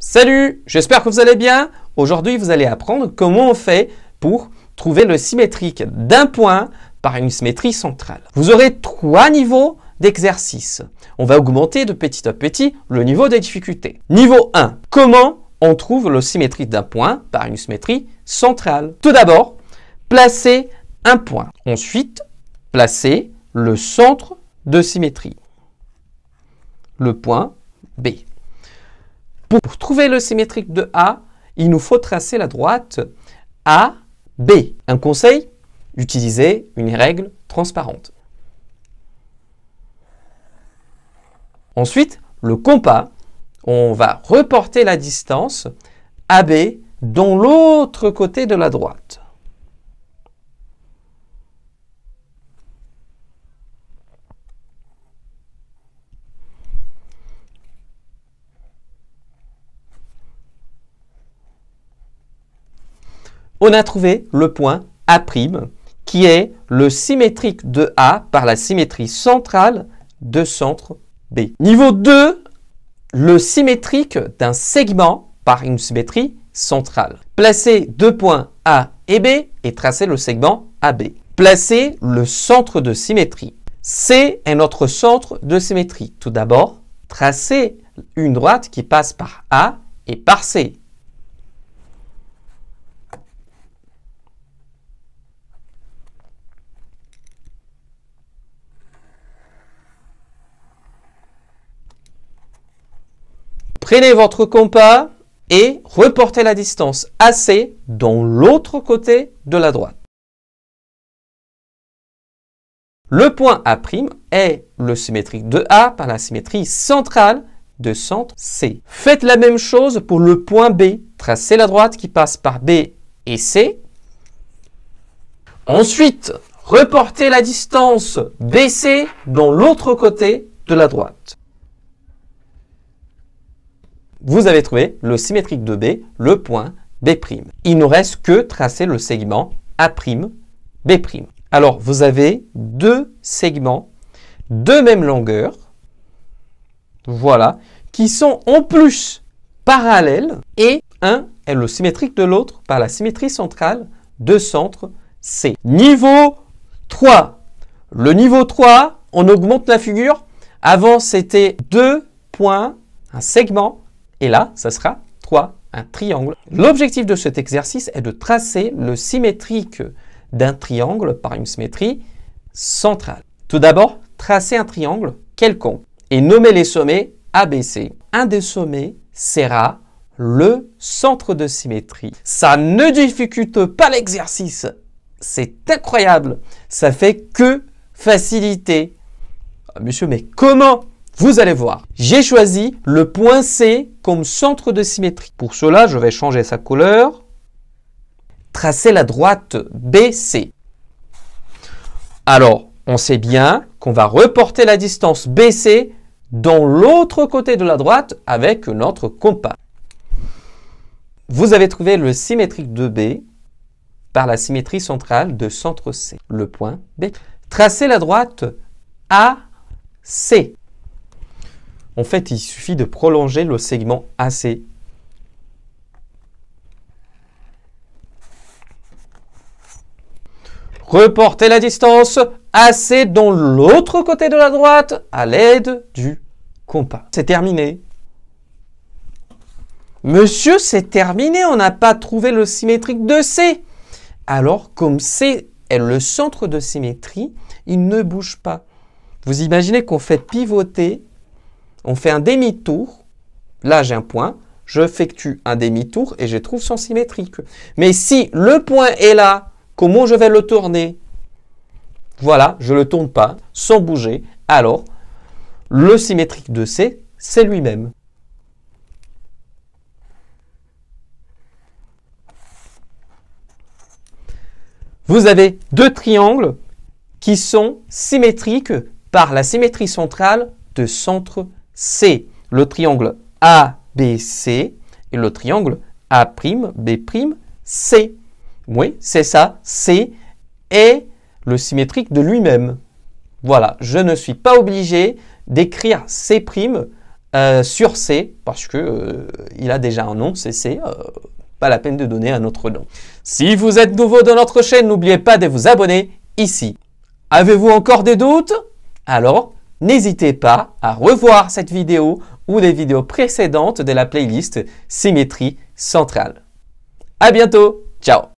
Salut, j'espère que vous allez bien. Aujourd'hui, vous allez apprendre comment on fait pour trouver le symétrique d'un point par une symétrie centrale. Vous aurez 3 niveaux d'exercice. On va augmenter de petit à petit le niveau de difficulté. Niveau 1, comment on trouve le symétrique d'un point par une symétrie centrale? Tout d'abord, placez un point. Ensuite, placez le centre de symétrie, le point B. Pour trouver le symétrique de A, il nous faut tracer la droite AB. Un conseil, utilisez une règle transparente. Ensuite, le compas, on va reporter la distance AB dans l'autre côté de la droite. On a trouvé le point A', qui est le symétrique de A par la symétrie centrale de centre B. Niveau 2, le symétrique d'un segment par une symétrie centrale. Placez 2 points A et B et tracez le segment AB. Placez le centre de symétrie. C est notre centre de symétrie. Tout d'abord, tracez une droite qui passe par A et par C. Prenez votre compas et reportez la distance AC dans l'autre côté de la droite. Le point A' est le symétrique de A par la symétrie centrale de centre C. Faites la même chose pour le point B. Tracez la droite qui passe par B et C. Ensuite, reportez la distance BC dans l'autre côté de la droite. Vous avez trouvé le symétrique de B, le point B'. Il ne reste que tracer le segment A', B'. Alors, vous avez 2 segments de même longueur, voilà, qui sont en plus parallèles et un est le symétrique de l'autre par la symétrie centrale de centre C. Niveau 3. Le niveau 3, on augmente la figure. Avant, c'était 2 points, un segment. Et là, ça sera 3, un triangle. L'objectif de cet exercice est de tracer le symétrique d'un triangle par une symétrie centrale. Tout d'abord, tracez un triangle quelconque et nommez les sommets ABC. Un des sommets sera le centre de symétrie. Ça ne difficulte pas l'exercice. C'est incroyable. Ça fait que faciliter. Ah, monsieur, mais comment ? Vous allez voir, j'ai choisi le point C comme centre de symétrie. Pour cela, je vais changer sa couleur. Tracer la droite BC. Alors, on sait bien qu'on va reporter la distance BC dans l'autre côté de la droite avec notre compas. Vous avez trouvé le symétrique de B par la symétrie centrale de centre C, le point B. Tracez la droite AC. En fait, il suffit de prolonger le segment AC. Reportez la distance AC dans l'autre côté de la droite à l'aide du compas. C'est terminé. Monsieur, c'est terminé, on n'a pas trouvé le symétrique de C. Alors, comme C est le centre de symétrie, il ne bouge pas. Vous imaginez qu'on fait pivoter. On fait un demi-tour. Là, j'ai un point. J'effectue un demi-tour et je trouve son symétrique. Mais si le point est là, comment je vais le tourner? Voilà, je ne le tourne pas sans bouger. Alors, le symétrique de C, c'est lui-même. Vous avez 2 triangles qui sont symétriques par la symétrie centrale de centre C, le triangle ABC et le triangle A'B'C. Oui, c'est ça, C est le symétrique de lui-même. Voilà, je ne suis pas obligé d'écrire C' sur C, parce que il a déjà un nom, c'est C, pas la peine de donner un autre nom. Si vous êtes nouveau dans notre chaîne, n'oubliez pas de vous abonner ici. Avez-vous encore des doutes? Alors, n'hésitez pas à revoir cette vidéo ou les vidéos précédentes de la playlist Symétrie centrale. À bientôt, ciao!